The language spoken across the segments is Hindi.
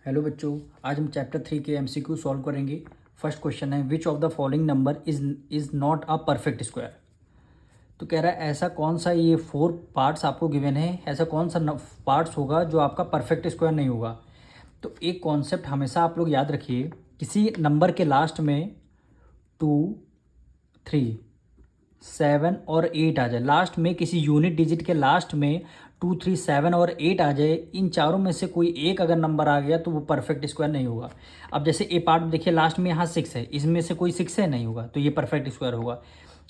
हेलो बच्चों, आज हम चैप्टर 3 के एमसीक्यू सॉल्व करेंगे। फर्स्ट क्वेश्चन है which of the following number is not a perfect square. तो कह रहा है ऐसा कौन सा, ये 4 पार्ट्स आपको गिवन है, ऐसा कौन सा पार्ट्स होगा जो आपका परफेक्ट स्क्वायर नहीं होगा। तो एक कॉन्सेप्ट हमेशा आप लोग याद रखिए, किसी नंबर के लास्ट में 2, 3, 7 और 8 आ जाए, लास्ट में किसी यूनिट डिजिट के लास्ट में 2, 3, 7 और 8 आ जाए, इन चारों में से कोई एक अगर नंबर आ गया तो वो परफेक्ट स्क्वायर नहीं होगा। अब जैसे ए पार्ट देखिए, लास्ट में यहाँ 6 है, इसमें से कोई 6 है, नहीं होगा, तो ये परफेक्ट स्क्वायर होगा।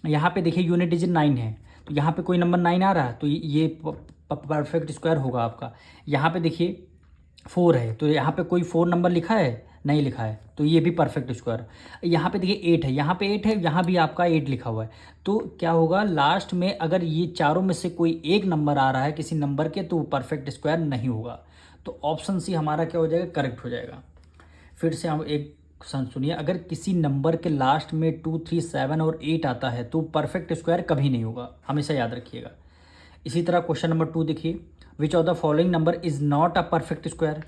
यहाँ पे देखिए यूनिट डिजिट 9 है, तो यहाँ पे कोई नंबर 9 आ रहा है, तो ये परफेक्ट स्क्वायर होगा आपका। यहाँ पे देखिए 4 है, तो यहाँ पे कोई 4 नंबर लिखा है, नहीं लिखा है, तो ये भी परफेक्ट स्क्वायर। यहाँ पे देखिए 8 है, यहाँ पे 8 है, यहाँ भी आपका 8 लिखा हुआ है, तो क्या होगा, लास्ट में अगर ये चारों में से कोई एक नंबर आ रहा है किसी नंबर के, तो वो परफेक्ट स्क्वायर नहीं होगा। तो ऑप्शन सी हमारा क्या हो जाएगा, करेक्ट हो जाएगा। फिर से हम एक सुनिए, अगर किसी नंबर के लास्ट में 2, 3, 7 और 8 आता है तो परफेक्ट स्क्वायर कभी नहीं होगा, हमेशा याद रखिएगा। इसी तरह क्वेश्चन नंबर 2 देखिए, विच of the following number is not a perfect square.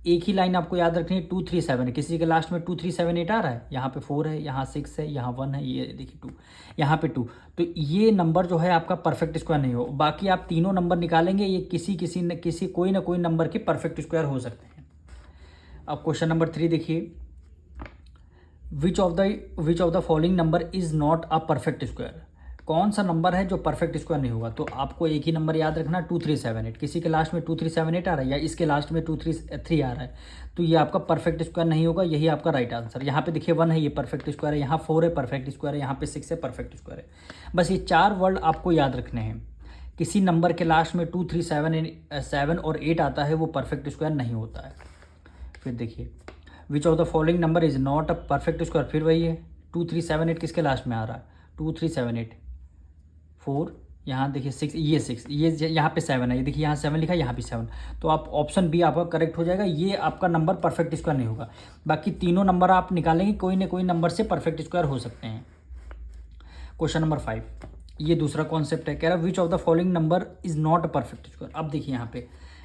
एक ही लाइन आपको याद रखनी है, 2, 3, 7 है, किसी के लास्ट में 2, 3, 7, 8 आ रहा है, यहाँ पे 4 है, यहाँ 6 है, यहाँ 1 है, ये देखिए 2, यहाँ पे 2, तो ये नंबर जो है आपका परफेक्ट स्क्वायर नहीं हो। बाकी आप तीनों नंबर निकालेंगे, ये किसी कोई ना कोई नंबर के परफेक्ट स्क्वायर हो सकते हैं। अब क्वेश्चन नंबर 3 देखिए, विच of the following number is not a perfect square. कौन सा नंबर है जो परफेक्ट स्क्वायर नहीं होगा। तो आपको एक ही नंबर याद रखना, 2, 3, 7, 8, किसी के लास्ट में 2, 3, 7, 8 आ रहा है, या इसके लास्ट में 2, 3, 3 आ रहा है, तो ये आपका परफेक्ट स्क्वायर नहीं होगा, यही आपका राइट आंसर। यहाँ पे देखिए 1 है, ये परफेक्ट स्क्वायर है, यहाँ 4 है, परफेक्ट स्क्वायर है, यहाँ पे 6 है, परफेक्ट स्क्वायर है। बस ये 4 वर्ड आपको याद रखने हैं। किसी नंबर के लास्ट में 2, 3, 7 और 8 आता है, वो परफेक्ट स्क्वायर नहीं होता है। फिर देखिए, विच of the following number is not a perfect square, फिर वही है, 2, 3, 7, 8 किसके लास्ट में आ रहा है, 2, 3, 7, 8, 4, यहाँ देखिए 6, ये 6, ये यहाँ पे 7 है, ये देखिए यहाँ 7 लिखा है, यहाँ भी 7, तो आप ऑप्शन बी आपका करेक्ट हो जाएगा, ये आपका नंबर परफेक्ट स्क्वायर नहीं होगा। बाकी तीनों नंबर आप निकालेंगे, कोई ना कोई नंबर से परफेक्ट स्क्वायर हो सकते हैं। क्वेश्चन नंबर 5, ये दूसरा कॉन्सेप्ट है, कह रहा है which of the following number is not a perfect square. अब देखिए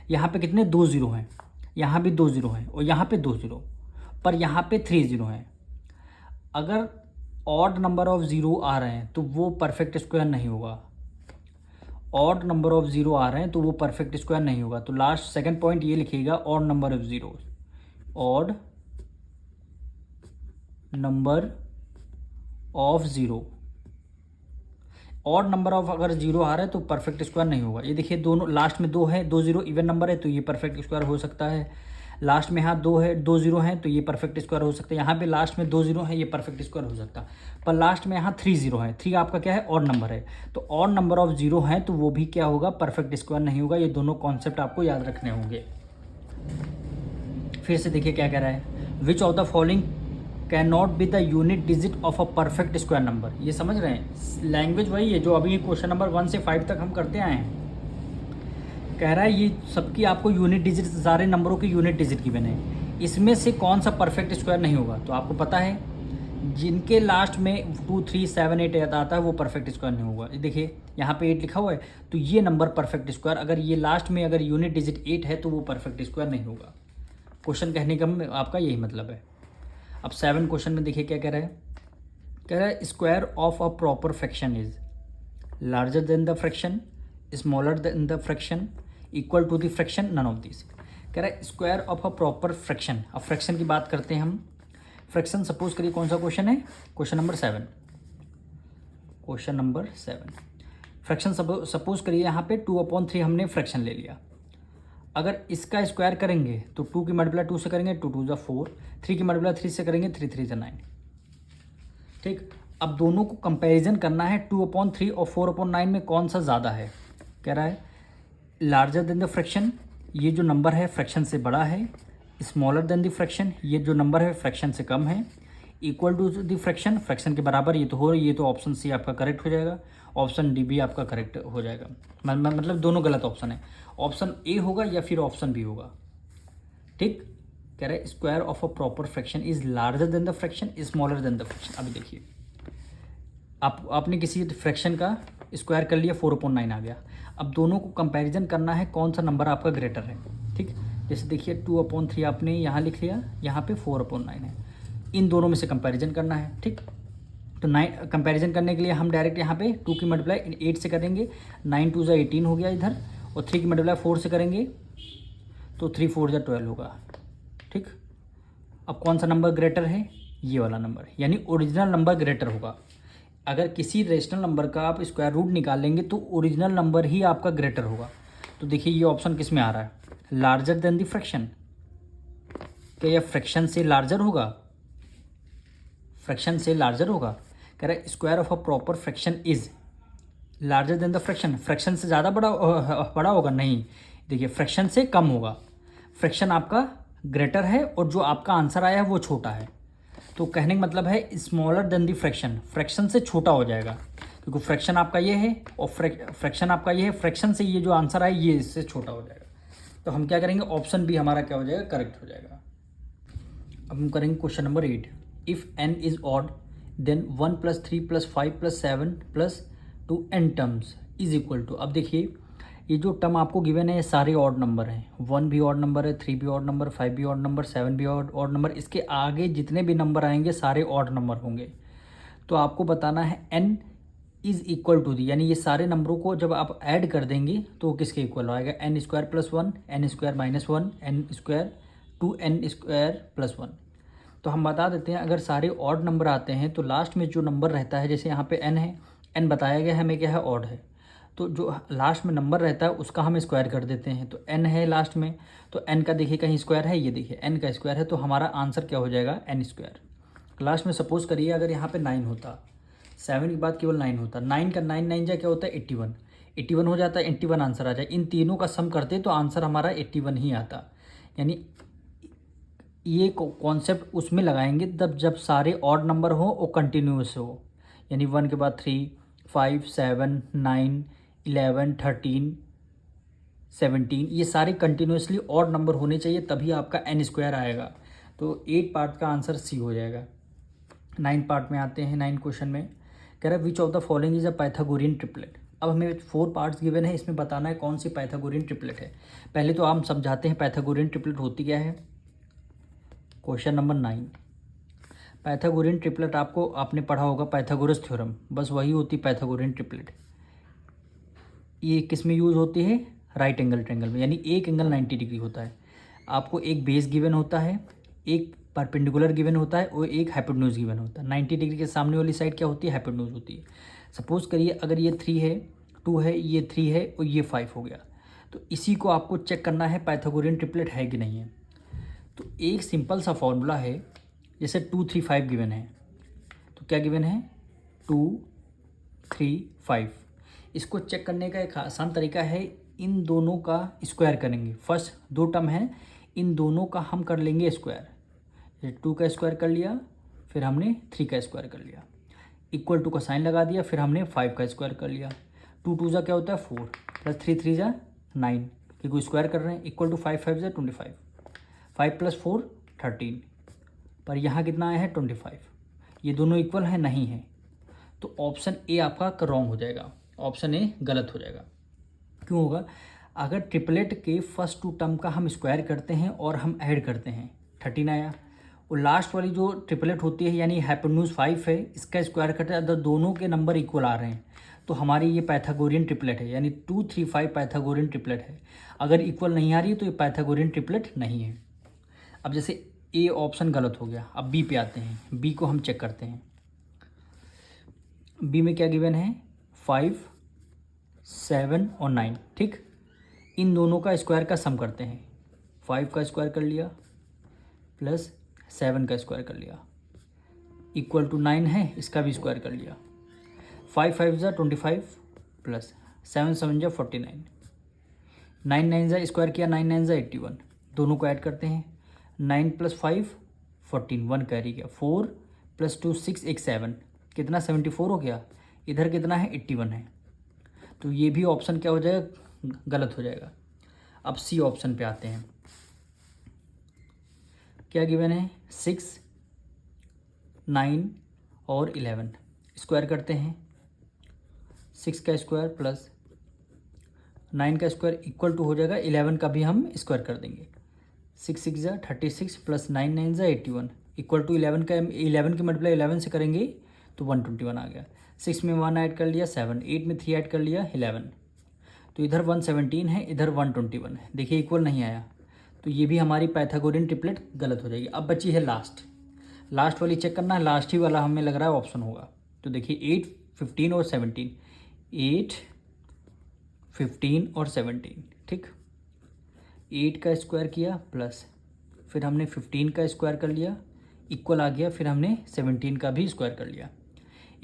यहाँ पे कितने 2 जीरो हैं, यहाँ भी 2 जीरो हैं, और यहाँ पे 2 जीरो, पर यहाँ पे 3 जीरो हैं। अगर ऑड नंबर ऑफ ज़ीरो आ रहे हैं तो वो परफेक्ट स्क्वायर नहीं होगा, ऑड नंबर ऑफ ज़ीरो आ रहे हैं तो वो परफेक्ट स्क्वायर नहीं होगा। तो लास्ट सेकंड पॉइंट ये लिखिएगा, odd number of zero, odd number of zero, odd number of अगर जीरो आ रहा है तो परफेक्ट स्क्वायर नहीं होगा। ये देखिए दोनों लास्ट में 2 है, 2 जीरो इवन नंबर है, तो ये परफेक्ट स्क्वायर हो सकता है। लास्ट में यहाँ 2 है, 2 जीरो हैं, तो ये परफेक्ट स्क्वायर हो सकता है। यहाँ पे लास्ट में 2 जीरो है, ये परफेक्ट स्क्वायर हो सकता है। पर लास्ट में यहाँ 3 जीरो है, 3 आपका क्या है, ऑड नंबर है, तो ऑड नंबर ऑफ जीरो है तो वो भी क्या होगा, परफेक्ट स्क्वायर नहीं होगा। ये दोनों कॉन्सेप्ट आपको याद रखने होंगे। फिर से देखिए क्या कह रहा है, which of the following can not be the unit digit of a perfect square number. ये समझ रहे हैं, लैंग्वेज वही है जो अभी क्वेश्चन नंबर 1 से 5 तक हम करते आए हैं। कह रहा है ये सबकी आपको यूनिट डिजिट, सारे नंबरों की यूनिट डिजिट गिवन है, इसमें से कौन सा परफेक्ट स्क्वायर नहीं होगा। तो आपको पता है जिनके लास्ट में 2, 3, 7, 8 आता है वो परफेक्ट स्क्वायर नहीं होगा। देखिए यहाँ पे 8 लिखा हुआ है, तो ये नंबर परफेक्ट स्क्वायर, अगर ये लास्ट में अगर यूनिट डिजिट 8 है तो वो परफेक्ट स्क्वायर नहीं होगा। क्वेश्चन कहने का आपका यही मतलब है। अब 7 क्वेश्चन में देखिए क्या कह रहा है, कह रहा है square of a proper fraction is larger than the fraction, smaller than the fraction, equal to the fraction, none of this. कह रहा है square of a proper fraction. अब फ्रैक्शन की बात करते हैं हम। फ्रैक्शन सपोज करिए कौन सा क्वेश्चन है, question number 7, question number 7 fraction suppose करिए यहाँ पे 2/3 हमने फ्रैक्शन ले लिया। अगर इसका स्क्वायर करेंगे तो 2 की मल्टीप्लाई 2 से करेंगे, 2 2 ज़ा 4, 3 की मल्टीप्लाई 3 से करेंगे, 3 3 ज़ा 9। ठीक, अब दोनों को कंपैरिजन करना है, 2/3 और 4/9 में कौन सा ज़्यादा है। कह रहा है लार्जर देन द फ्रैक्शन, ये जो नंबर है फ्रैक्शन से बड़ा है, स्मॉलर देन द फ्रैक्शन, ये जो नंबर है फ्रैक्शन से कम है, equal to the fraction, fraction के बराबर, ये तो हो रही, ये तो ऑप्शन सी आपका करेक्ट हो जाएगा, ऑप्शन डी भी आपका करेक्ट हो जाएगा। मतलब दोनों गलत ऑप्शन है, ऑप्शन ए होगा या फिर ऑप्शन बी होगा। ठीक, कह रहा है square of a proper fraction is larger than the fraction, smaller than the fraction. अभी देखिए आपने किसी फ्रैक्शन का स्क्वायर कर लिया, 4/9 आ गया। अब दोनों को कंपैरिजन करना है, कौन सा नंबर आपका ग्रेटर है। ठीक, जैसे देखिए 2/3 आपने यहाँ लिख लिया, यहाँ पे 4/9 है। इन दोनों में से कंपैरिजन करना है, ठीक। तो 9 कंपैरिजन करने के लिए हम डायरेक्ट यहाँ पे 2 की मल्टीप्लाई 8 से करेंगे, 9 2 ज़ा 18 हो गया इधर, और 3 की मल्टीप्लाई 4 से करेंगे तो 3 4 ज़ा 12 होगा, ठीक। अब कौन सा नंबर ग्रेटर है, ये वाला नंबर, यानी ओरिजिनल नंबर ग्रेटर होगा। अगर किसी रेशनल नंबर का आप स्क्वायर रूट निकालेंगे तो ओरिजिनल नंबर ही आपका ग्रेटर होगा। तो देखिए ये ऑप्शन किस में आ रहा है, लार्जर देन द फ्रैक्शन। क्या यह फ्रैक्शन से लार्जर होगा, फ्रैक्शन से लार्जर होगा। कह रहा है square of a proper fraction is larger than the fraction, fraction से ज़्यादा बड़ा होगा, नहीं, देखिए फ्रैक्शन से कम होगा, फ्रैक्शन आपका ग्रेटर है और जो आपका आंसर आया है वो छोटा है। तो कहने का मतलब है smaller than the fraction, fraction से छोटा हो जाएगा, क्योंकि फ्रैक्शन आपका ये है और फ्रैक्शन आपका ये है, फ्रैक्शन से ये जो आंसर आए ये इससे छोटा हो जाएगा। तो हम क्या करेंगे, ऑप्शन बी हमारा क्या हो जाएगा, करेक्ट हो जाएगा। अब हम करेंगे question number 8। If n is odd then 1 + 3 + 5 + 7 + 2n terms is equal to. अब देखिए ये जो टर्म आपको गिवन है ये सारे ऑड नंबर हैं, 1 भी ऑड नंबर है, 3 भी ऑड नंबर, 5 भी ऑड नंबर, 7 भी ऑड नंबर, इसके आगे जितने भी नंबर आएंगे सारे ऑड नंबर होंगे। तो आपको बताना है n is equal to the, यानी ये सारे नंबरों को जब आप ऐड कर देंगे तो किसके इक्वल आएगा, n² + 1, n² - 1, n² 2n² + 1। तो हम बता देते हैं अगर सारे ऑड नंबर आते हैं तो लास्ट में जो नंबर रहता है, जैसे यहाँ पे n है, n बताया गया है हमें क्या है, ऑड है, तो जो लास्ट में नंबर रहता है उसका हम स्क्वायर कर देते हैं। तो n है लास्ट में, तो n का देखिए कहीं स्क्वायर है, ये देखिए n का स्क्वायर है, तो हमारा आंसर क्या हो जाएगा, n²। लास्ट में सपोज करिए अगर यहाँ पे 9 होता, 7 के बाद केवल 9 होता, 9 का 9 9 जा क्या होता है 81, 81 हो जाता है, 81 आंसर आ जाए। इन तीनों का सम करते तो आंसर हमारा 81 ही आता। यानी ये कॉन्सेप्ट उसमें लगाएंगे तब जब सारे ऑड नंबर हो और कंटिन्यूस हो, यानी 1 के बाद 3 5 7 9 11 13 17, ये सारे कंटिन्यूसली ऑड नंबर होने चाहिए तभी आपका n² आएगा। तो 8 पार्ट का आंसर सी हो जाएगा। 9 पार्ट में आते हैं, 9 क्वेश्चन में कह रहा है which of the following is a Pythagorean triplet. अब हमें 4 पार्ट्स गिवन है, इसमें बताना है कौन सी पाइथागोरियन ट्रिपलेट है। पहले तो हम समझाते हैं पाइथागोरियन ट्रिपलेट होती क्या है। क्वेश्चन नंबर 9, पाइथागोरियन ट्रिपलेट आपको आपने पढ़ा होगा पाइथागोरस थ्योरम, बस वही होती पाइथागोरियन ट्रिपलेट। ये किस में यूज़ होती है, राइट एंगल ट्रायंगल में, यानी एक एंगल 90 डिग्री होता है। आपको एक बेस गिवन होता है, एक परपेंडिकुलर गिवन होता है और एक हाइपोटेन्यूज गिवन होता है। 90 डिग्री के सामने वाली साइड क्या होती है, हाइपोटेन्यूज होती है। सपोज करिए अगर ये 3 है, 2 है, ये 3 है और ये 5 हो गया, तो इसी को आपको चेक करना है पाइथागोरियन ट्रिपलेट है कि नहीं है। तो एक सिंपल सा फॉर्मूला है, जैसे 2 3 5 गिवन है, तो क्या गिवन है 2 3 5। इसको चेक करने का एक आसान तरीका है, इन दोनों का स्क्वायर करेंगे। फर्स्ट 2 टर्म है, इन दोनों का हम कर लेंगे स्क्वायर। जैसे 2 का स्क्वायर कर लिया, फिर हमने 3 का स्क्वायर कर लिया, इक्वल टू का साइन लगा दिया, फिर हमने 5 का स्क्वायर कर लिया। 2 2 जा क्या होता है 4, प्लस 3 3 जा 9, क्योंकि स्क्वायर कर रहे हैं, इक्वल टू 5 5 जा 25, 5 + 4 13, पर यहाँ कितना आया है 25। ये दोनों इक्वल है नहीं है, तो ऑप्शन ए आपका रॉन्ग हो जाएगा, ऑप्शन ए गलत हो जाएगा। क्यों होगा, अगर ट्रिपलेट के फर्स्ट 2 टर्म का हम स्क्वायर करते हैं और हम ऐड करते हैं 13 आया, और लास्ट वाली जो ट्रिपलेट होती है यानी हाइपोटेन्यूज 5 है, इसका स्क्वायर करते हैं, अगर दोनों के नंबर इक्वल आ रहे हैं तो हमारी ये पाइथागोरियन ट्रिपलेट है, यानी 2 3 5 पाइथागोरियन ट्रिपलेट है। अगर इक्वल नहीं आ रही है तो ये पाइथागोरियन ट्रिपलेट नहीं है। अब जैसे ए ऑप्शन गलत हो गया, अब बी पे आते हैं, बी को हम चेक करते हैं। बी में क्या गिवन है 5 7 और 9, ठीक। इन दोनों का स्क्वायर का सम करते हैं, 5 का स्क्वायर कर लिया प्लस 7 का स्क्वायर कर लिया, इक्वल टू 9 है, इसका भी स्क्वायर कर लिया। 5 5 जा 25 प्लस 7 7 जा 49, 9 9 जा स्क्वायर किया, 9 9 जा 81, दोनों को ऐड करते हैं। 9 + 5 14, 1 कैरी गया, 4 + 2 6 1 7, कितना 74 हो गया, इधर कितना है 81 है, तो ये भी ऑप्शन क्या हो जाएगा, गलत हो जाएगा। अब सी ऑप्शन पे आते हैं, क्या गिवन है 6 9 और 11, स्क्वायर करते हैं, 6 का स्क्वायर प्लस 9 का स्क्वायर इक्वल टू हो जाएगा 11 का भी हम स्क्वायर कर देंगे, 6 6 ज़ा 36 प्लस 9 9 ज़ा 81 इक्वल टू 11 का 11 की मल्टीप्लाई 11 से करेंगे तो 121 आ गया। 6 में 1 ऐड कर लिया 7, 8 में 3 ऐड कर लिया 11, तो इधर 117 है, इधर 121 है। देखिए इक्वल नहीं आया, तो ये भी हमारी पाइथागोरियन ट्रिपलेट गलत हो जाएगी। अब बची है लास्ट वाली चेक करना है, लास्ट ही वाला हमें लग रहा है ऑप्शन होगा। तो देखिए 8 15 और 17, 8 15 और 17, ठीक। 8 का स्क्वायर किया प्लस फिर हमने 15 का स्क्वायर कर लिया इक्वल आ गया, फिर हमने 17 का भी स्क्वायर कर लिया।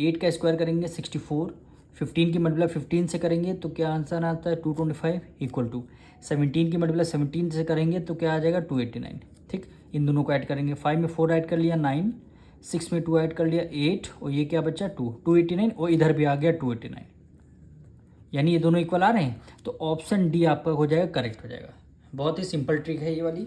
8 का स्क्वायर करेंगे 64, 15 की मल्टीप्लाई 15 से करेंगे तो क्या आंसर आता है 225 इक्वल टू 17 की मल्टीप्लाई 17 से करेंगे तो क्या आ जाएगा 289, ठीक। इन दोनों को ऐड करेंगे, 5 में 4 ऐड कर लिया 9, 6 में 2 ऐड कर लिया 8 और ये क्या बचा 289 और इधर भी आ गया 289, यानी ये दोनों इक्वल आ रहे हैं। तो ऑप्शन डी आपका हो जाएगा करेक्ट हो जाएगा। बहुत ही सिंपल ट्रिक है ये वाली।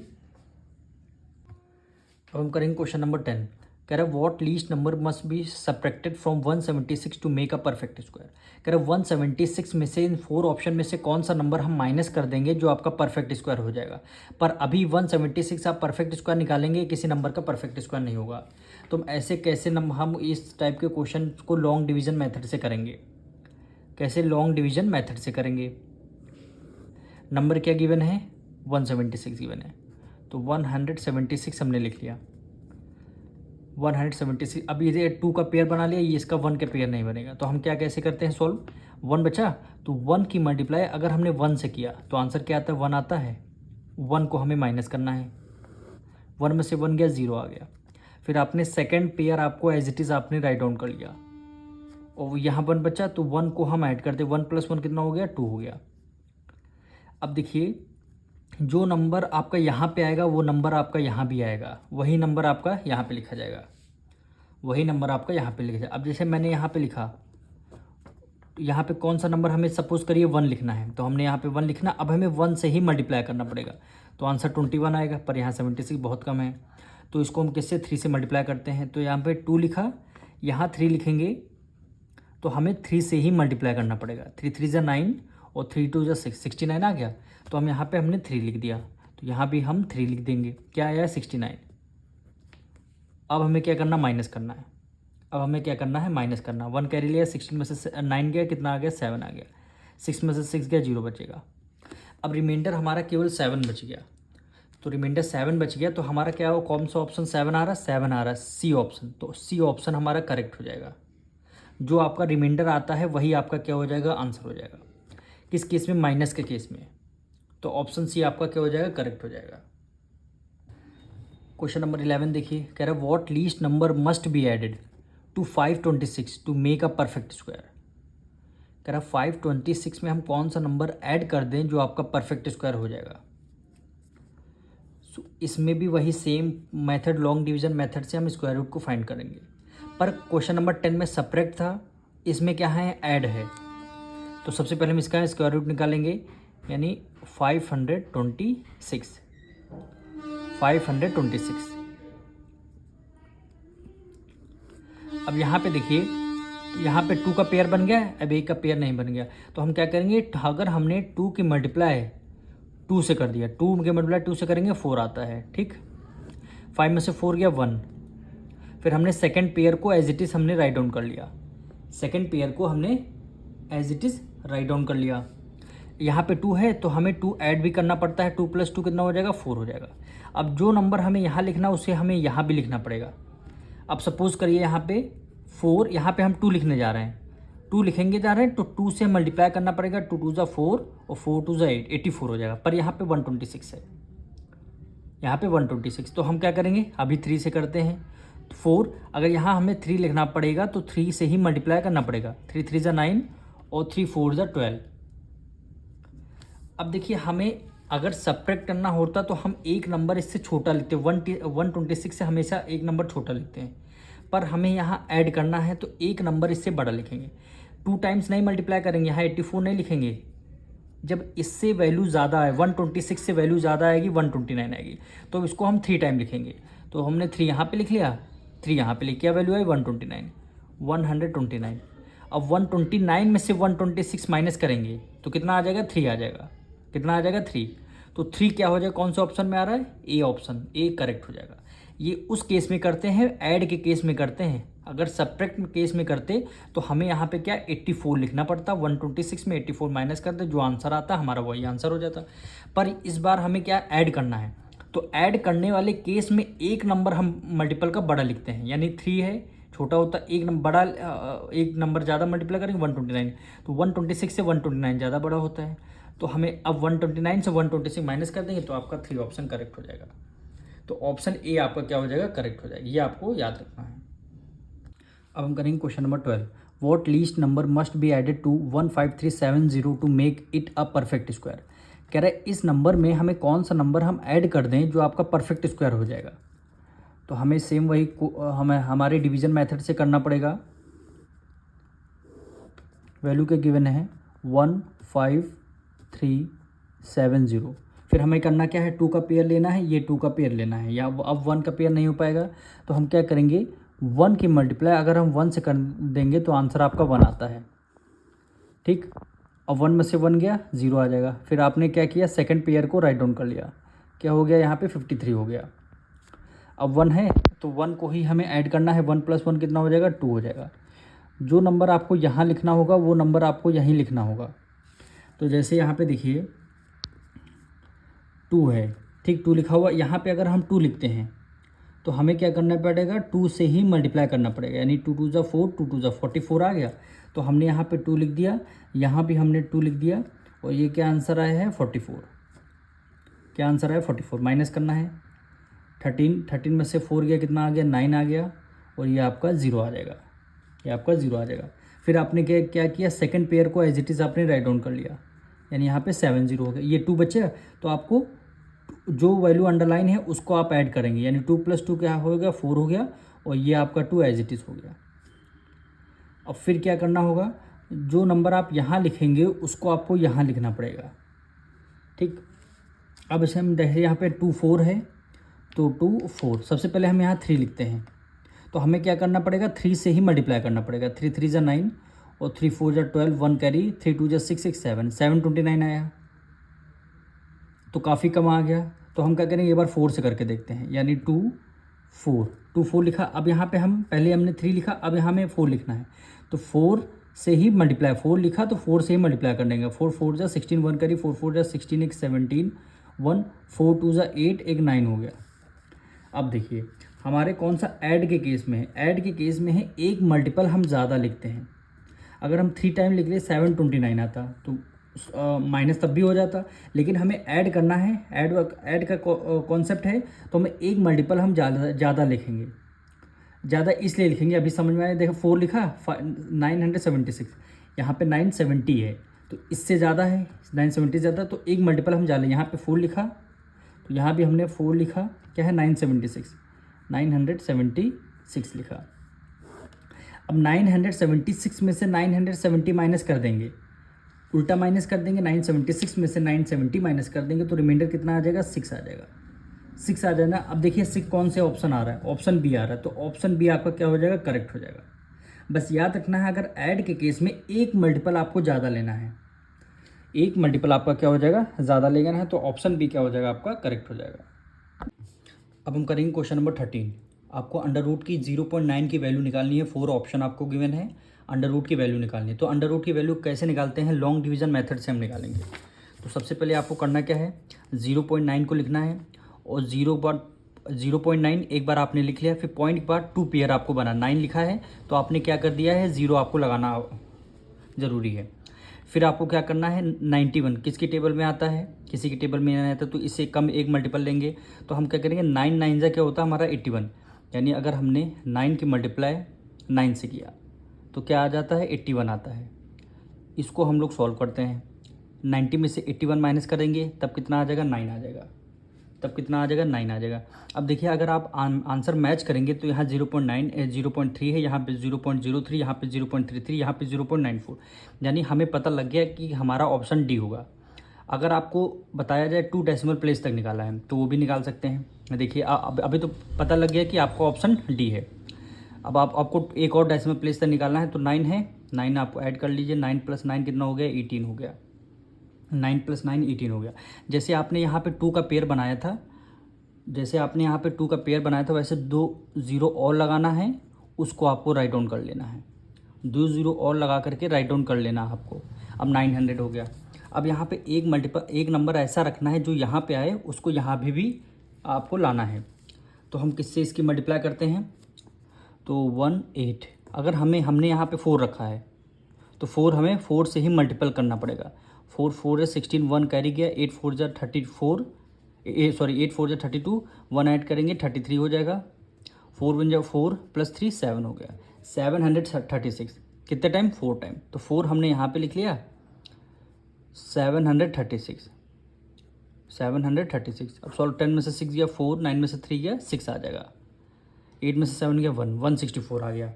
अब हम करेंगे क्वेश्चन नंबर 10। कह रहा है what least number must be subtracted from 176 to make a perfect square. कह रहा है 176 में से इन 4 ऑप्शन में से कौन सा नंबर हम माइनस कर देंगे जो आपका परफेक्ट स्क्वायर हो जाएगा। पर अभी 176 आप परफेक्ट स्क्वायर निकालेंगे, किसी नंबर का परफेक्ट स्क्वायर नहीं होगा। तो हम ऐसे कैसे हम इस टाइप के क्वेश्चन को लॉन्ग डिवीजन मेथड से करेंगे। कैसे लॉन्ग डिवीजन मेथड से करेंगे। नंबर क्या गिवन है 176 गिवन है, तो 176 हमने लिख लिया 176। अब ये 2 का पेयर बना लिया, ये इसका 1 का पेयर नहीं बनेगा, तो हम क्या कैसे करते हैं सॉल्व। 1 बचा तो 1 की मल्टीप्लाई अगर हमने 1 से किया तो आंसर क्या आता है 1 आता है। 1 को हमें माइनस करना है, 1 में से 1 गया 0 आ गया। फिर आपने सेकेंड पेयर आपको एज इट इज़ आपने राइट डाउन कर लिया और यहाँ 1 बचा तो 1 को हम ऐड करते, 1 + 1 कितना हो गया 2 हो गया। अब देखिए जो नंबर आपका यहाँ पे आएगा वो नंबर आपका यहाँ भी आएगा, वही नंबर आपका यहाँ पे लिखा जाएगा, वही नंबर आपका यहाँ पे लिखा जाएगा। अब जैसे मैंने यहाँ पे लिखा, तो यहाँ पे कौन सा नंबर हमें सपोज करिए 1 लिखना है, तो हमने यहाँ पे 1 लिखना। अब हमें 1 से ही मल्टीप्लाई करना पड़ेगा, तो आंसर 21 आएगा। पर यहाँ 76 बहुत कम है, तो इसको हम किससे 3 से मल्टीप्लाई करते हैं। तो यहाँ पे 2 लिखा, यहाँ 3 लिखेंगे तो हमें 3 से ही मल्टीप्लाई करना पड़ेगा। 3 3 ज़ा 9 और 3 2 ज़ा 6, 69 आ गया। तो हम यहाँ पे हमने 3 लिख दिया, तो यहाँ भी हम 3 लिख देंगे। क्या आया 69। अब हमें क्या करना माइनस करना है, अब हमें क्या करना है माइनस करना। 1 कैरी लिया, 16 में से 9 गया, कितना आ गया 7 आ गया। 6 में से 6 गया 0 बचेगा। अब रिमाइंडर हमारा केवल 7 बच गया, तो रिमाइंडर 7 बच गया। तो हमारा क्या हो, कौन सा ऑप्शन 7 आ रहा है 7 आ रहा है सी ऑप्शन। तो सी ऑप्शन हमारा करेक्ट हो जाएगा। जो आपका रिमाइंडर आता है वही आपका क्या हो जाएगा आंसर हो जाएगा। किस केस में, माइनस के केस में। तो ऑप्शन सी आपका क्या हो जाएगा करेक्ट हो जाएगा। क्वेश्चन नंबर 11 देखिए, कह रहा है what least number must be added to 526 to make a perfect square. कह रहा है 526 में हम कौन सा नंबर ऐड कर दें जो आपका परफेक्ट स्क्वायर हो जाएगा। इसमें भी वही same method long division method से हम स्क्वायर रूट को फाइंड करेंगे। पर क्वेश्चन नंबर 10 में सब्ट्रैक्ट था, इसमें क्या है ऐड है। तो सबसे पहले हम इसका स्क्वायर रूट निकालेंगे, यानी 526। अब यहाँ पे देखिए, यहाँ पे 2 का पेयर बन गया, अब 1 का पेयर नहीं बन गया। तो हम क्या करेंगे, अगर हमने 2 की मल्टीप्लाई 2 से कर दिया, 2 के मल्टीप्लाई 2 से करेंगे 4 आता है, ठीक। 5 में से 4 गया 1। फिर हमने सेकेंड पेयर को एज इट इज़ हमने राइट डाउन कर लिया, सेकेंड पेयर को हमने as it is write down कर लिया। यहाँ पे 2 है तो हमें 2 ऐड भी करना पड़ता है, 2 + 2 कितना हो जाएगा 4 हो जाएगा। अब जो नंबर हमें यहाँ लिखना उसे हमें यहाँ भी लिखना पड़ेगा। अब सपोज करिए यहाँ पे 4, यहाँ पे हम 2 लिखने जा रहे हैं, 2 लिखेंगे जा रहे हैं तो 2 से मल्टीप्लाई करना पड़ेगा। 2 2 ज़ा 4 और 4 2 ज़ा 8, 84 हो जाएगा। पर यहाँ पे 126 है, यहाँ पे 126। तो हम क्या करेंगे, अभी 3 से करते हैं। 4 अगर यहाँ हमें 3 लिखना पड़ेगा तो 3 से ही मल्टीप्लाई करना पड़ेगा। 3 3 ज़ा 9 और 3 4 ज़ा 12। अब देखिए हमें अगर सब्ट्रैक्ट करना होता तो हम एक नंबर इससे छोटा लिखते, 126 से हमेशा एक नंबर छोटा लिखते हैं। पर हमें यहाँ ऐड करना है तो एक नंबर इससे बड़ा लिखेंगे। 2 टाइम्स नहीं मल्टीप्लाई करेंगे, यहाँ 84 नहीं लिखेंगे। जब इससे वैल्यू ज़्यादा है, 126 से वैल्यू ज़्यादा आएगी 129 आएगी, तो इसको हम 3 टाइम लिखेंगे। तो हमने 3 यहाँ पे लिख लिया, 3 यहाँ पे लिख, क्या वैल्यू आई 129। अब 129 में से 126 माइनस करेंगे तो कितना आ जाएगा 3 आ जाएगा। कितना आ जाएगा 3। तो तो 3 क्या हो जाएगा, कौन से ऑप्शन में आ रहा है, ए ऑप्शन, ए करेक्ट हो जाएगा। ये उस केस में करते हैं, ऐड के केस में करते हैं। अगर सब्ट्रैक्ट केस में करते तो हमें यहाँ पे क्या 84 लिखना पड़ता, 126 में 84 माइनस करते, जो आंसर आता हमारा वही आंसर हो जाता। पर इस बार हमें क्या ऐड करना है, तो ऐड करने वाले केस में एक नंबर हम मल्टीपल का बड़ा लिखते हैं, यानी 3 है छोटा होता, एक नंबर बड़ा, एक नंबर ज़्यादा मल्टीप्लाई करेंगे 129, तो 126 से 129 ज़्यादा बड़ा होता है। तो हमें अब 129 से 126 माइनस कर देंगे तो आपका 3 ऑप्शन करेक्ट हो जाएगा। तो ऑप्शन ए आपका क्या हो जाएगा, करेक्ट हो जाएगा। ये आपको याद रखना है। अब हम करेंगे question number 12। What least number must be added to 15370 to make it a perfect square. कह रहा है इस नंबर में हमें कौन सा नंबर हम ऐड कर दें जो आपका परफेक्ट स्क्वायर हो जाएगा। तो हमें सेम वही हमें हमारे डिवीजन मेथड से करना पड़ेगा। वैल्यू के गिवन है 15370। फिर हमें करना क्या है, 2 का पेयर लेना है, ये 2 का पेयर लेना है, या अब 1 का पेयर नहीं हो पाएगा तो हम क्या करेंगे, 1 की मल्टीप्लाई अगर हम 1 से कर देंगे तो आंसर आपका 1 आता है। ठीक, अब 1 में से 1 गया, 0 आ जाएगा। फिर आपने क्या किया, सेकंड पेयर को राइट डाउन कर लिया, क्या हो गया यहाँ पे 53 हो गया। अब 1 है तो 1 को ही हमें ऐड करना है, 1 + 1 कितना हो जाएगा, 2 हो जाएगा। जो नंबर आपको यहाँ लिखना होगा वो नंबर आपको यहीं लिखना होगा। तो जैसे यहाँ पे देखिए 2 है, ठीक, 2 लिखा हुआ, यहाँ पे अगर हम 2 लिखते हैं तो हमें क्या करना पड़ेगा, 2 से ही मल्टीप्लाई करना पड़ेगा, यानी 2 2 ज़ा 4, 2 2 ज़ा 44 आ गया। तो हमने यहाँ पे 2 लिख दिया, यहाँ भी हमने 2 लिख दिया, और ये क्या आंसर आया है 44। क्या आंसर आया 44, माइनस करना है 13 में से 4 गया, कितना आ गया 9 आ गया, और ये आपका 0 आ जाएगा, ये आपका 0 आ जाएगा। फिर आपने क्या किया, सेकंड पेयर को एज इट इज़ आपने राइट डाउन कर लिया, यानी यहाँ पे 70 हो गया। ये 2 बचे तो आपको जो वैल्यू अंडरलाइन है उसको आप ऐड करेंगे, यानी 2 + 2 क्या हो गया, 4 हो गया, और ये आपका 2 एज इट इज़ हो गया। अब फिर क्या करना होगा, जो नंबर आप यहाँ लिखेंगे उसको आपको यहाँ लिखना पड़ेगा। ठीक, अब इसे हम देखें, यहाँ पे 2 4 है तो 2 4, सबसे पहले हम यहाँ 3 लिखते हैं, तो हमें क्या करना पड़ेगा, 3 से ही मल्टीप्लाई करना पड़ेगा। 3 3 ज़ा 9, और 3 4 ज़ा 12, 1 कैरी, 3 2 ज़ा 6 6 7 729 आया, तो काफ़ी कम आ गया। तो हम क्या करेंगे, एक बार 4 से करके देखते हैं, यानी 2 4 लिखा। अब यहाँ पे हम पहले हमने 3 लिखा, अब यहाँ हमें 4 लिखना है, तो 4 से ही मल्टीप्लाई, 4 लिखा तो 4 से ही मल्टीप्लाई कर देंगे। 4 4 ज़ा 16, 1 करी, 4 4 ज़ा 16, एक 17, 1 4 2 ज़ा 8, एक 9 हो गया। अब देखिए हमारे कौन सा ऐड के केस में है, ऐड के केस में है एक मल्टीपल हम ज़्यादा लिखते हैं। अगर हम 3 टाइम लिख ले 729 आता, तो माइनस तब भी हो जाता, लेकिन हमें ऐड करना है, ऐड का कॉन्सेप्ट है, तो हमें एक मल्टीपल हम ज़्यादा लिखेंगे। ज़्यादा इसलिए लिखेंगे, अभी समझ में आया, देखो 4 लिखा 976, यहाँ पे 970 है, तो इससे ज़्यादा है, 970 ज़्यादा, तो एक मल्टीपल हम ज़्यादा, यहाँ पे 4 लिखा तो यहाँ भी हमने 4 लिखा, क्या है 976 लिखा। अब 976 में से 970 माइनस कर देंगे, उल्टा माइनस कर देंगे, 976 में से 970 माइनस कर देंगे, तो रिमाइंडर कितना आ जाएगा, 6 आ जाएगा। 6 आ जाएगा। अब देखिए 6 कौन से ऑप्शन आ रहा है, ऑप्शन बी आ रहा है, तो ऑप्शन बी आपका क्या हो जाएगा, करेक्ट हो जाएगा। बस याद रखना है, अगर ऐड के केस में एक मल्टीपल आपको ज़्यादा लेना है, एक मल्टीपल आपका क्या हो जाएगा, ज़्यादा लेना है, तो ऑप्शन बी क्या हो जाएगा, आपका करेक्ट हो जाएगा। अब हम करेंगे क्वेश्चन नंबर 13। आपको अंडर रूट की 0.9 की वैल्यू निकालनी है। 4 ऑप्शन आपको गिवन है, अंडर रूट की वैल्यू निकालनी है। तो अंडर रूट की वैल्यू कैसे निकालते हैं, लॉन्ग डिवीजन मेथड से हम निकालेंगे। तो सबसे पहले आपको करना क्या है, 0.9 को लिखना है, और 0.9 एक बार आपने लिख लिया, फिर पॉइंट के बाद 2 पेयर आपको बना, 9 लिखा है तो आपने क्या कर दिया है, 0 आपको लगाना ज़रूरी है। फिर आपको क्या करना है, 91 किसकी टेबल में आता है, किसी की टेबल में नहीं आता, तो इससे कम एक मल्टीपल लेंगे। तो हम क्या करेंगे, 9 9 जा क्या होता है हमारा 81, यानी अगर हमने 9 की मल्टीप्लाई 9 से किया तो क्या आ जाता है, 81 आता है। इसको हम लोग सॉल्व करते हैं, 90 में से 81 माइनस करेंगे तब कितना आ जाएगा, 9 आ जाएगा, तब कितना आ जाएगा, 9 आ जाएगा। अब देखिए अगर आप आंसर मैच करेंगे तो यहाँ 0.9 0.3 है, यहाँ पे 0.03, यहाँ पे 0.33, यहाँ पे 0.94, यानी हमें पता लग गया कि हमारा ऑप्शन डी होगा। अगर आपको बताया जाए 2 डेसिमल प्लेस तक निकाला है तो वो भी निकाल सकते हैं। देखिए अभी तो पता लग गया कि आपका ऑप्शन डी है। अब आपको एक और डेसिमल प्लेस तक निकालना है, तो 9 है, 9 आपको ऐड कर लीजिए, 9 + 9 कितना हो गया, 18 हो गया। 9 + 9 18 हो गया। जैसे आपने यहाँ पे 2 का पेयर बनाया था, वैसे 2 ज़ीरो और लगाना है, उसको आपको राइट डाउन कर लेना है। 2 ज़ीरो और लगा करके राइट डाउन कर लेना है आपको। अब 900 हो गया। अब यहाँ पे एक नंबर ऐसा रखना है जो यहाँ पे आए उसको यहाँ भी आपको लाना है। तो हम किससे इसकी मल्टीप्लाई करते हैं? तो 1 8, अगर हमने यहाँ पे 4 रखा है तो 4 हमें 4 से ही मल्टीपल करना पड़ेगा। 4 4 है 16, 1 कैरी गया, 8 4 जा 34, 8 4 जा 32, 1 ऐड करेंगे 33 हो जाएगा। 4 1 जा 4 + 3 7 हो गया। 736 कितने टाइम? 4 टाइम। तो 4 हमने यहाँ पे लिख लिया, 736। अब सॉल्व, 10 में से 6 गया 4, 9 में से 3 गया 6 आ जाएगा, 8 में से 7 गया 1, 164 आ गया।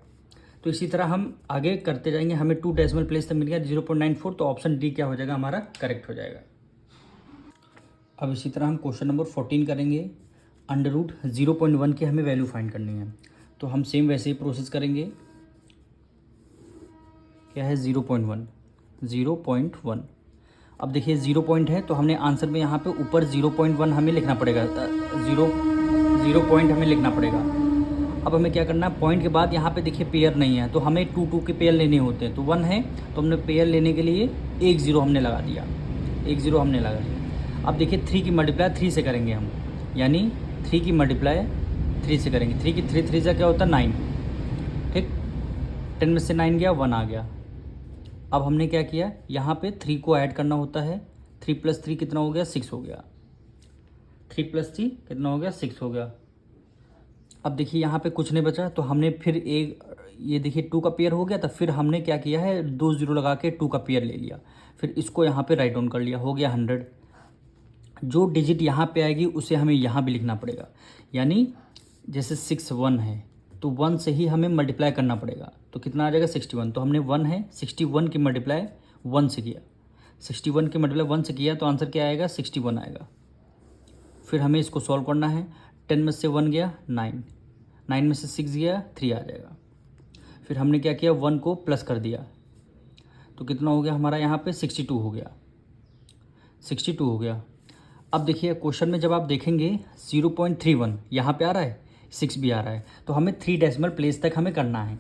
तो इसी तरह हम आगे करते जाएंगे। हमें 2 डेसिमल प्लेस तक मिल गया 0.94, तो ऑप्शन डी क्या हो जाएगा हमारा? करेक्ट हो जाएगा। अब इसी तरह हम क्वेश्चन नंबर 14 करेंगे। अंडर रूट 0.1 की हमें वैल्यू फाइंड करनी है। तो हम सेम वैसे ही प्रोसेस करेंगे। क्या है? 0.1। अब देखिए 0 पॉइंट है तो हमने आंसर में यहाँ पे ऊपर 0.1 हमें लिखना पड़ेगा, 0 पॉइंट हमें लिखना पड़ेगा। अब हमें क्या करना है? पॉइंट के बाद यहाँ पे देखिए पेयर नहीं है, तो हमें 2 2 के पेयर लेने होते हैं। तो 1 है तो हमने पेयर लेने के लिए एक ज़ीरो हमने लगा दिया। अब देखिए 3 की मल्टीप्लाई 3 से करेंगे हम, यानी 3 की मल्टीप्लाई 3 से करेंगे। 3 की 3 से क्या होता है? 9। ठीक, 10 में से 9 गया 1 आ गया। अब हमने क्या किया? यहाँ पे 3 को ऐड करना होता है। 3 + 3 कितना हो गया? 6 हो गया। 3 + 3 कितना हो गया? 6 हो गया। अब देखिए यहाँ पे कुछ नहीं बचा, तो हमने फिर ये देखिए 2 का पेयर हो गया, तो फिर हमने क्या किया है? 2 ज़ीरो लगा के 2 का पेयर ले लिया, फिर इसको यहाँ पे राइट डाउन कर लिया, हो गया 100। जो डिजिट यहाँ पे आएगी उसे हमें यहाँ भी लिखना पड़ेगा, यानी जैसे 6 1 है तो 1 से ही हमें मल्टीप्लाई करना पड़ेगा। तो कितना आ जाएगा? 61। तो हमने 1 है 61 की मल्टीप्लाई 1 से किया, 61 की मल्टीप्लाई 1 से किया, तो आंसर क्या आएगा? 61 आएगा। फिर हमें इसको सॉल्व करना है। 10 में से 1 गया 9, 9 में से 6 गया 3 आ जाएगा। फिर हमने क्या किया? 1 को प्लस कर दिया, तो कितना हो गया हमारा? यहाँ पे 62 हो गया, 62 हो गया। अब देखिए क्वेश्चन में जब आप देखेंगे 0.31 यहाँ पे आ रहा है, 6 भी आ रहा है, तो हमें 3 डेसिमल प्लेस तक हमें करना है।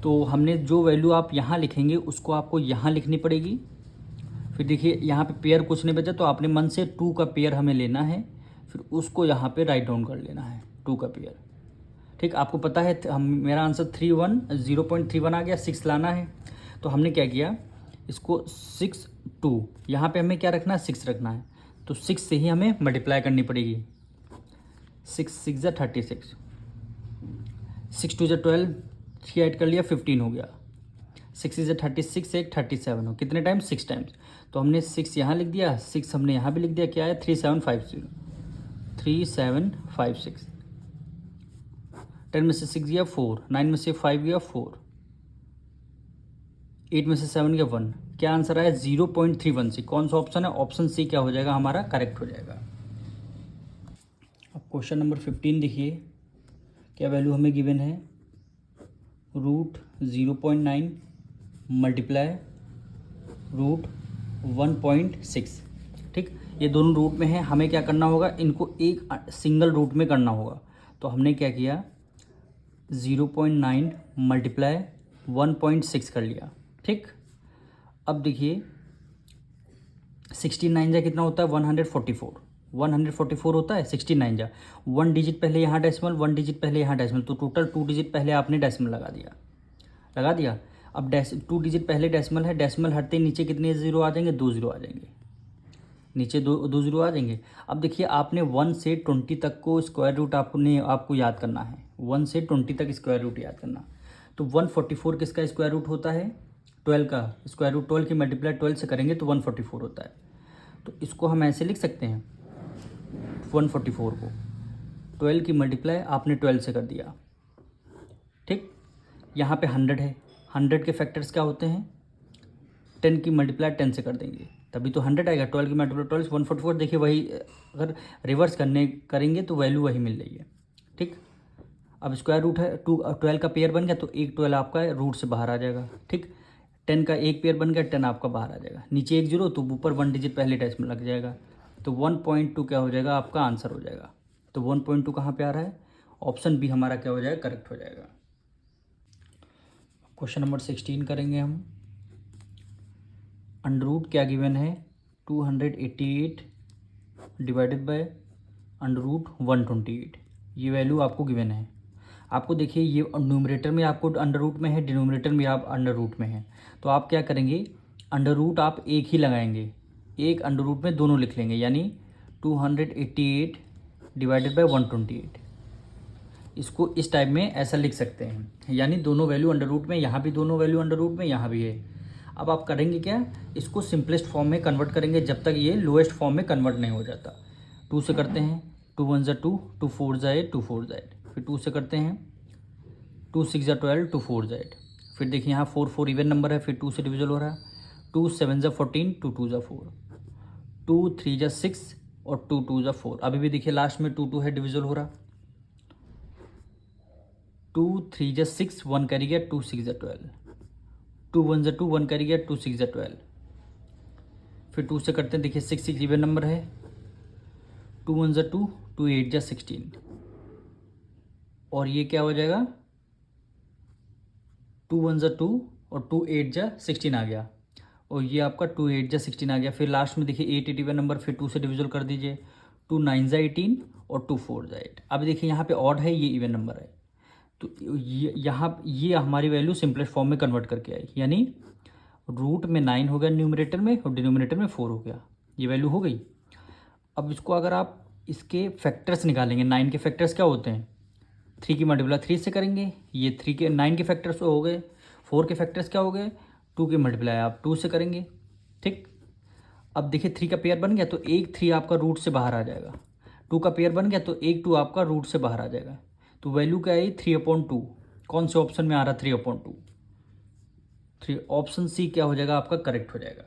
तो हमने जो वैल्यू आप यहाँ लिखेंगे उसको आपको यहाँ लिखनी पड़ेगी। फिर देखिए यहाँ पे पेयर कुछ नहीं बचा, तो आपने मन से 2 का पेयर हमें लेना है, फिर उसको यहाँ पे राइट डाउन कर लेना है 2 का पेयर। ठीक, आपको पता है मेरा आंसर 0.31 आ गया, 6 लाना है। तो हमने क्या किया? इसको 6 2 यहाँ पे हमें क्या रखना है? 6 रखना है, तो 6 से ही हमें मल्टीप्लाई करनी पड़ेगी। 6 6 जा 36, 6 2 जा 12, 3 ऐड कर लिया 15 हो गया। 6 जा 36, 1 37 हो, कितने टाइम? 6 टाइम्स। तो हमने 6 यहाँ लिख दिया, 6 हमने यहाँ भी लिख दिया। क्या है? 3756। 10 में से 6 गया 4, 9 में से 5 गया 4, 8 में से 7 गया 1। क्या आंसर आया? 0.31 सी। कौन सा ऑप्शन है? ऑप्शन सी क्या हो जाएगा हमारा? करेक्ट हो जाएगा। अब क्वेश्चन नंबर 15 देखिए, क्या वैल्यू हमें गिवन है? √0.9 मल्टीप्लाई √1.6। ठीक, ये दोनों रूट में है, हमें क्या करना होगा? इनको एक सिंगल रूट में करना होगा। तो हमने क्या किया? 0.9 मल्टीप्लाई 1.6 कर लिया। ठीक, अब देखिए 69 जा कितना होता है? 144 होता है 69 जा। 1 डिजिट पहले यहाँ डेसिमल, 1 डिजिट पहले यहाँ डेसिमल, तो टोटल 2 डिजिट पहले आपने डेसिमल लगा दिया। अब 2 डिजिट पहले डेसिमल है, डेसिमल हटते ही नीचे कितने ज़ीरो आ जाएंगे? 2 ज़ीरो आ जाएंगे, नीचे दो ज़ीरो आ जाएंगे। अब देखिए आपने 1 से 20 तक को स्क्वायर रूट आपको याद करना है। 1 से 20 तक स्क्वायर रूट याद करना। तो 144 किसका स्क्वायर रूट होता है? 12 का स्क्वायर रूट। 12 की मल्टीप्लाई 12 से करेंगे तो 144 होता है। तो इसको हम ऐसे लिख सकते हैं, 144 को 12 की मल्टीप्लाई आपने 12 से कर दिया। ठीक, यहाँ पे 100 है, 100 के फैक्टर्स क्या होते हैं? 10 की मल्टीप्लाई 10 से कर देंगे तभी तो 100 आएगा। 12 की मल्टीप्लाई 12 144। देखिए वही अगर रिवर्स करेंगे तो वैल्यू वही मिल रही है। ठीक, अब स्क्वायर रूट है 12 का पेयर बन गया, तो एक 12 आपका रूट से बाहर आ जाएगा। ठीक, 10 का एक पेयर बन गया, 10 आपका बाहर आ जाएगा। नीचे 1 0 तो ऊपर 1 डिजिट पहले टेस्ट में लग जाएगा, तो 1.2 क्या हो जाएगा आपका आंसर हो जाएगा। तो 1.2 कहाँ पे आ रहा है, ऑप्शन बी हमारा क्या हो जाएगा, करेक्ट हो जाएगा। क्वेश्चन नंबर 16 करेंगे हम। अंडर रूट क्या गिवन है, 288 डिवाइडेड बाय अंडर रूट 128, ये वैल्यू आपको गिवन है। आपको देखिए ये न्यूमरेटर में आपको अंडर रूट में है, डिनोमिनेटर में आप अंडर रूट में है, तो आप क्या करेंगे, अंडर रूट आप एक ही लगाएंगे, एक अंडर रूट में दोनों लिख लेंगे, यानी 288 डिवाइडेड बाय 128। इसको इस टाइप में ऐसा लिख सकते हैं, यानी दोनों वैल्यू अंडर रूट में, यहाँ भी दोनों वैल्यू अंडर रूट में, यहाँ भी है। अब आप करेंगे क्या, इसको सिंपलेस्ट फॉर्म में कन्वर्ट करेंगे जब तक ये लोएस्ट फॉर्म में कन्वर्ट नहीं हो जाता। 2 से करते हैं, 2 1 ज़ा 2, 2 4 ज़ा 8, 2 4 ज़ा 8, फिर 2 से करते हैं, 2 6 ज़ा 12, 2 4 ज़ा 8, फिर देखिए यहाँ 4 4 इवन नंबर है, फिर 2 से डिविजल हो रहा है, 2 7 ज़ा 14, 2 2 ज़ा 4, 2 3 ज़ा 6 और 2 2 ज़ा 4। अभी भी देखिए लास्ट में 2 2 है, डिविजल हो रहा, 2 3 ज़ा 6, 1 कैरी गया, 2 6 ज़ा 12, 2 1 ज़ा 2, 1 कैरी गया, 2 6 ज़ा 12, फिर 2 से करते हैं, देखिए 6 6 इवन नंबर है, 2 1 ज़ा 2, 2 8 ज़ा 16, और ये क्या हो जाएगा, 2 1 ज़ा 2 और 2 8 ज़ा 16 आ गया, और ये आपका 2 8 ज़ा 16 आ गया। फिर लास्ट में देखिए 8 8 इवन नंबर, फिर 2 से डिविजल कर दीजिए, 2 9 ज़ा 18 और 2 4 ज़ा 8। अब देखिए यहाँ पे ऑड है, ये इवन नंबर है, तो ये हमारी वैल्यू सिंपलेस्ट फॉर्म में कन्वर्ट करके आई, यानी रूट में 9 हो गया न्यूमरेटर में और डिनोमिनेटर में 4 हो गया, ये वैल्यू हो गई। अब इसको अगर आप इसके फैक्टर्स निकालेंगे, 9 के फैक्टर्स क्या होते हैं, 3 की मल्टीप्लाई 3 से करेंगे, ये 3 के 9 के फैक्टर्स हो गए, 4 के फैक्टर्स क्या हो गए, 2 के मल्टीप्लाई आप 2 से करेंगे, ठीक। अब देखिए 3 का पेयर बन गया तो एक 3 आपका रूट से बाहर आ जाएगा, 2 का पेयर बन गया तो एक 2 आपका रूट से बाहर आ जाएगा, तो वैल्यू क्या आई 3/2। कौन से ऑप्शन में आ रहा 3/2, 3, ऑप्शन सी क्या हो जाएगा आपका, करेक्ट हो जाएगा।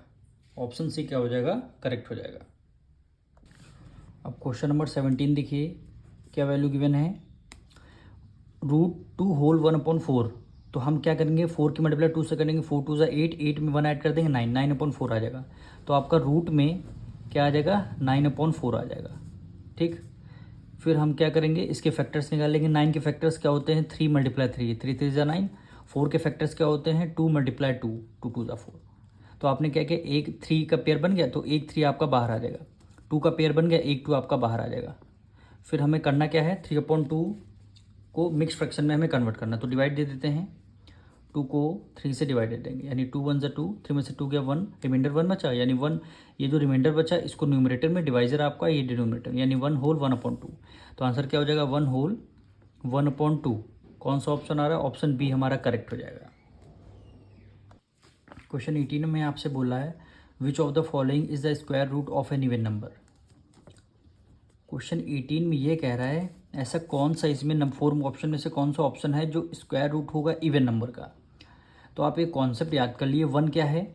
ऑप्शन सी क्या हो जाएगा, करेक्ट हो जाएगा। अब क्वेश्चन नंबर 17 देखिए, क्या वैल्यू गिवन है, √2 होल 1/4, तो हम क्या करेंगे, 4 की मल्टीप्लाई 2 से करेंगे, 4 2 ज़ा 8, 8 में 1 ऐड कर देंगे, 9 9/4 आ जाएगा, तो आपका रूट में क्या आ जाएगा, 9/4 आ जाएगा, ठीक। फिर हम क्या करेंगे, इसके फैक्टर्स निकालेंगे। 9 के फैक्टर्स क्या होते हैं, 3 × 3, 3 3 ज़ा 9। 4 के फैक्टर्स क्या होते हैं, 2 × 2, 2 2 ज़ा 4। तो आपने क्या किया, एक 3 का पेयर बन गया तो एक 3 आपका बाहर आ जाएगा, 2 का पेयर बन गया, एक 2 आपका बाहर आ जाएगा। फिर हमें करना क्या है, 3/2 को मिक्स फ्रैक्शन में हमें कन्वर्ट करना, तो डिवाइड दे देते हैं, 2 को 3 से डिवाइड दे देंगे, यानी 2 1 ज़ा 2, 3 में से 2 गया 1, रिमाइंडर 1 बचा, यानी 1, ये जो रिमाइंडर बचा इसको न्यूमरेटर में, डिवाइजर आपका ये डिनोमिनेटर, यानी 1 होल 1/2। तो आंसर क्या हो जाएगा, 1 होल 1/2। कौन सा ऑप्शन आ रहा है, ऑप्शन बी हमारा करेक्ट हो जाएगा। क्वेश्चन 18 में आपसे बोला है, which of the following is the square root of an even number. Question 18 में ये कह रहा है, ऐसा कौन सा इसमें 4 ऑप्शन में से कौन सा ऑप्शन है जो स्क्वायर रूट होगा इवन नंबर का। तो आप एक कॉन्सेप्ट याद कर लिए, 1 क्या है,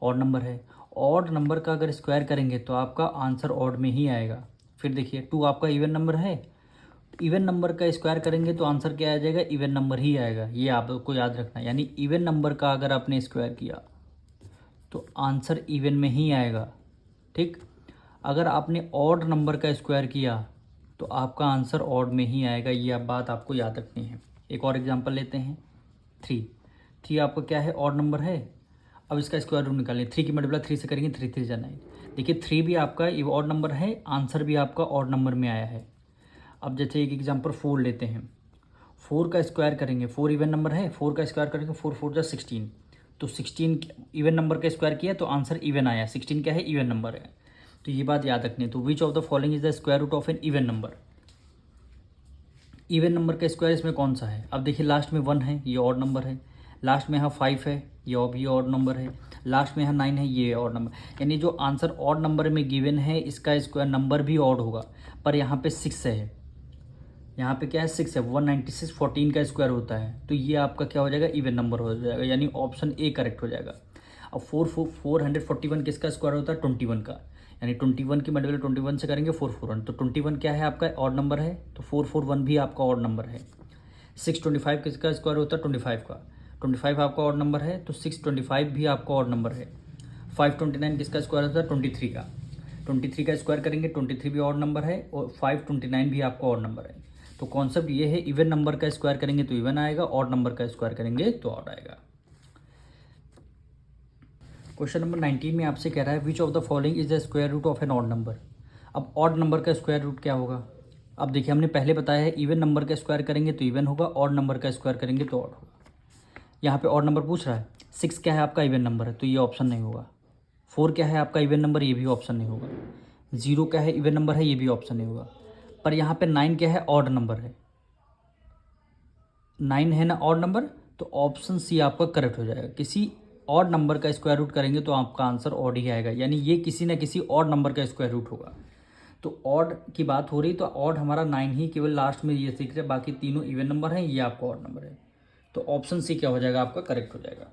ऑड नंबर है, ऑड नंबर का अगर स्क्वायर करेंगे तो आपका आंसर ऑड में ही आएगा। फिर देखिए 2 आपका इवन नंबर है, इवन नंबर का स्क्वायर करेंगे तो आंसर क्या आ जाएगा, इवन नंबर ही आएगा, ये आपको याद रखना है। यानी इवन नंबर का अगर आपने स्क्वायर किया तो आंसर इवन में ही आएगा, ठीक। अगर आपने ऑड नंबर का स्क्वायर किया तो आपका आंसर ऑड में ही आएगा, ये आप बात आपको याद रखनी है। एक और एग्जांपल लेते हैं, 3 आपका क्या है, ऑड नंबर है। अब इसका स्क्वायर रूट निकालें, 3 की मल्टीप्लाई 3 से करेंगे, 3 3 ज़ा 9। देखिए 3 भी आपका ऑड नंबर है, आंसर भी आपका ऑड नंबर में आया है। अब जैसे एक एग्जांपल 4 लेते हैं, 4 का स्क्वायर करेंगे, 4 इवन नंबर है, 4 का स्क्वायर करेंगे, 4 4 ज़ा 16, तो 16 इवन नंबर का स्क्वायर किया तो आंसर इवन आया, 16 क्या है, इवन नंबर है। तो ये बात याद रखनी है। तो which of the following is the square root of an even number, even number का स्क्वायर इसमें कौन सा है। अब देखिए लास्ट में 1 है, ये ऑड नंबर है, लास्ट में यहाँ 5 है, ये भी ऑड नंबर है, लास्ट में यहाँ 9 है, ये ऑड नंबर, यानी जो आंसर ऑड नंबर में गिवन है इसका स्क्वायर नंबर भी ऑड होगा। पर यहाँ पे 6 है, यहाँ पे क्या है, 6 है, 196 14 का स्क्वायर होता है, तो ये आपका क्या हो जाएगा, इवन नंबर हो जाएगा, यानी ऑप्शन ए करेक्ट हो जाएगा। अब 441 किसका स्क्वायर होता है, 21 का, यानी 21 की मल्टीप्लाई 21 से करेंगे 441, तो 21 क्या है आपका, ऑड नंबर है, तो 441 भी आपका ऑड नंबर है। 625 किसका स्क्वायर होता है, 25 का, 25 आपका ऑड नंबर है, तो 625 भी आपका ऑड नंबर है। 529 किसका स्क्वायर होता है? 23 का। 23 का स्क्वायर करेंगे, 23 भी ऑड नंबर है और 529 भी आपका ऑड नंबर है। तो कॉन्सेप्ट ये है, इवन नंबर का स्क्वायर करेंगे तो इवन आएगा, ऑड नंबर का स्क्वायर करेंगे तो ऑड आएगा। क्वेश्चन नंबर 19 में आपसे कह रहा है which of the following is the square root of an odd number. अब ऑड नंबर का स्क्वायर रूट क्या होगा? अब देखिए, हमने पहले बताया है इवन नंबर का स्क्वायर करेंगे तो इवन होगा, ऑड नंबर का स्क्वायर करेंगे तो ऑड होगा। यहाँ पे ऑड नंबर पूछ रहा है। 6 क्या है आपका? इवन नंबर है, तो ये ऑप्शन नहीं होगा। 4 क्या है आपका? इवन नंबर, ये भी ऑप्शन नहीं होगा। 0 क्या है? इवन नंबर है, ये भी ऑप्शन नहीं होगा। पर यहाँ पे 9 क्या है? ऑड नंबर है। 9 है ना ऑड नंबर, तो ऑप्शन सी आपका करेक्ट हो जाएगा। किसी ऑड नंबर का स्क्वायर रूट करेंगे तो आपका आंसर ऑड ही आएगा, यानी ये किसी ना किसी ऑड नंबर का स्क्वायर रूट होगा। तो ऑड की बात हो रही, तो ऑड हमारा 9 ही केवल लास्ट में ये सीख रहे, बाकी तीनों इवन नंबर हैं, ये आपका ऑड नंबर है। तो ऑप्शन सी क्या हो जाएगा? आपका करेक्ट हो जाएगा।